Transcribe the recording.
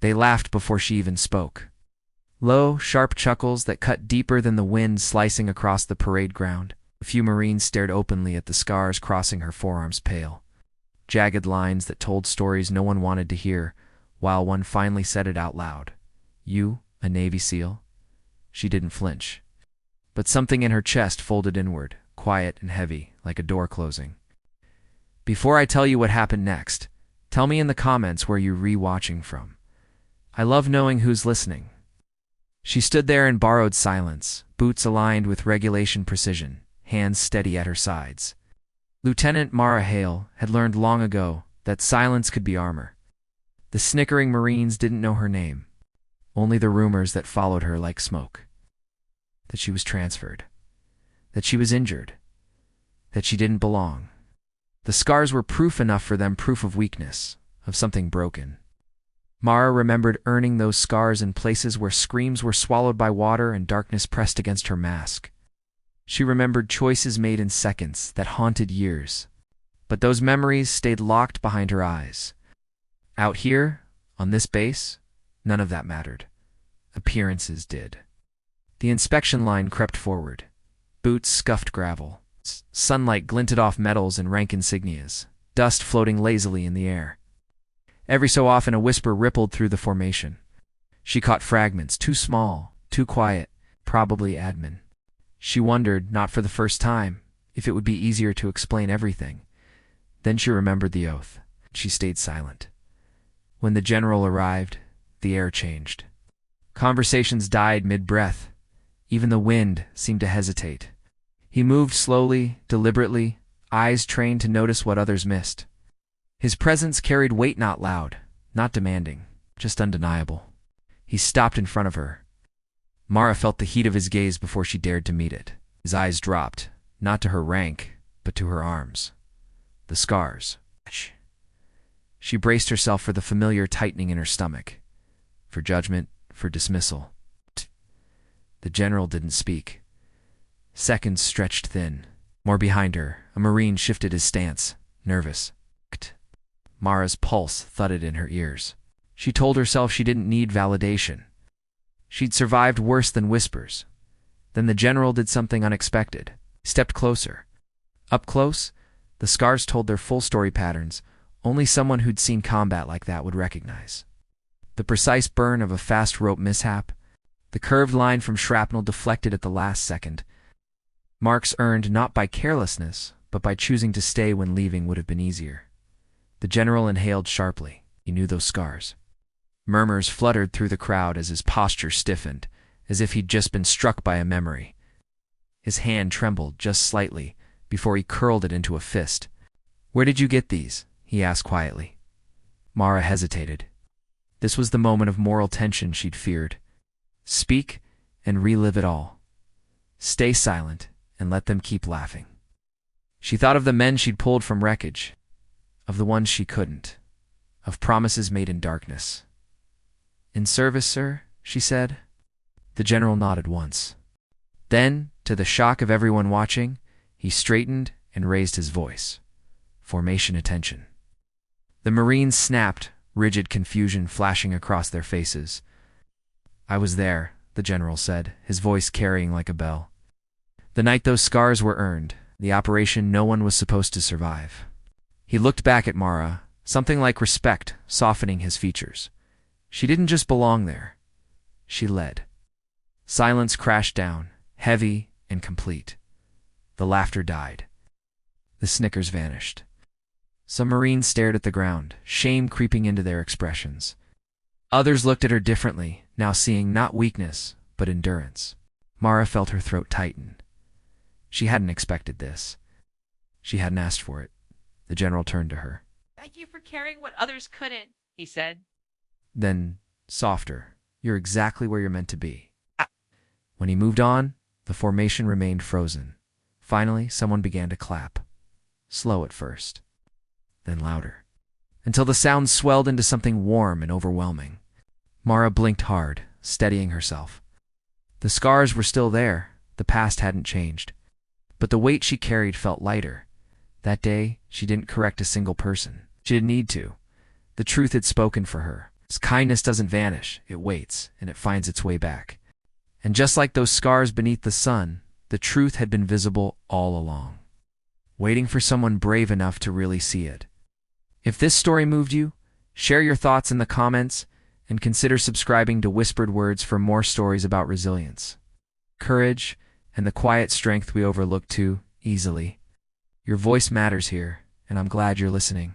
They laughed before she even spoke. Low, sharp chuckles that cut deeper than the wind slicing across the parade ground. A few Marines stared openly at the scars crossing her forearms, pale. Jagged lines that told stories no one wanted to hear, while one finally said it out loud. "You, a Navy SEAL?" She didn't flinch. But something in her chest folded inward, quiet and heavy, like a door closing. "Before I tell you what happened next, tell me in the comments where you're re-watching from. I love knowing who's listening." She stood there in borrowed silence, boots aligned with regulation precision, hands steady at her sides. Lieutenant Mara Hale had learned long ago that silence could be armor. The snickering Marines didn't know her name, only the rumors that followed her like smoke. That she was transferred, that she was injured, that she didn't belong. The scars were proof enough for them, proof of weakness, of something broken. Mara remembered earning those scars in places where screams were swallowed by water and darkness pressed against her mask. She remembered choices made in seconds that haunted years. But those memories stayed locked behind her eyes. Out here, on this base, none of that mattered. Appearances did. The inspection line crept forward. Boots scuffed gravel. Sunlight glinted off medals and rank insignias, dust floating lazily in the air. Every so often a whisper rippled through the formation. She caught fragments, too small, too quiet, probably admin. She wondered, not for the first time, if it would be easier to explain everything. Then she remembered the oath. She stayed silent. When the general arrived, the air changed. Conversations died mid-breath. Even the wind seemed to hesitate. He moved slowly, deliberately, eyes trained to notice what others missed. His presence carried weight, not loud, not demanding, just undeniable. He stopped in front of her. Mara felt the heat of his gaze before she dared to meet it. His eyes dropped, not to her rank, but to her arms. The scars. She braced herself for the familiar tightening in her stomach. For judgment, for dismissal. The general didn't speak. Seconds stretched thin. More behind her, a Marine shifted his stance, nervous. Mara's pulse thudded in her ears. She told herself she didn't need validation. She'd survived worse than whispers. Then the general did something unexpected. Stepped closer. Up close, the scars told their full story patterns. Only someone who'd seen combat like that would recognize. The precise burn of a fast rope mishap. The curved line from shrapnel deflected at the last second. Marks earned not by carelessness, but by choosing to stay when leaving would have been easier. The general inhaled sharply. He knew those scars. Murmurs fluttered through the crowd as his posture stiffened, as if he'd just been struck by a memory. His hand trembled just slightly before he curled it into a fist. "Where did you get these?" he asked quietly. Mara hesitated. This was the moment of moral tension she'd feared. Speak and relive it all. Stay silent and let them keep laughing. She thought of the men she'd pulled from wreckage, of the ones she couldn't, of promises made in darkness. "In service, sir?" she said. The general nodded once. Then, to the shock of everyone watching, he straightened and raised his voice. Formation attention. The Marines snapped, rigid confusion flashing across their faces. "I was there," the general said, his voice carrying like a bell. "The night those scars were earned, the operation no one was supposed to survive." He looked back at Mara, something like respect softening his features. She didn't just belong there. She led. Silence crashed down, heavy and complete. The laughter died. The snickers vanished. Some Marines stared at the ground, shame creeping into their expressions. Others looked at her differently, now seeing not weakness, but endurance. Mara felt her throat tighten. She hadn't expected this. She hadn't asked for it. The general turned to her. "Thank you for carrying what others couldn't," he said. Then, softer, "You're exactly where you're meant to be." When he moved on, the formation remained frozen. Finally, someone began to clap. Slow at first, then louder, until the sound swelled into something warm and overwhelming. Mara blinked hard, steadying herself. The scars were still there, the past hadn't changed. But the weight she carried felt lighter. That day, she didn't correct a single person. She didn't need to. The truth had spoken for her. Kindness doesn't vanish, it waits, and it finds its way back. And just like those scars beneath the sun, the truth had been visible all along, waiting for someone brave enough to really see it. If this story moved you, share your thoughts in the comments and consider subscribing to Whispered Words for more stories about resilience, courage, and the quiet strength we overlook too easily. Your voice matters here, and I'm glad you're listening.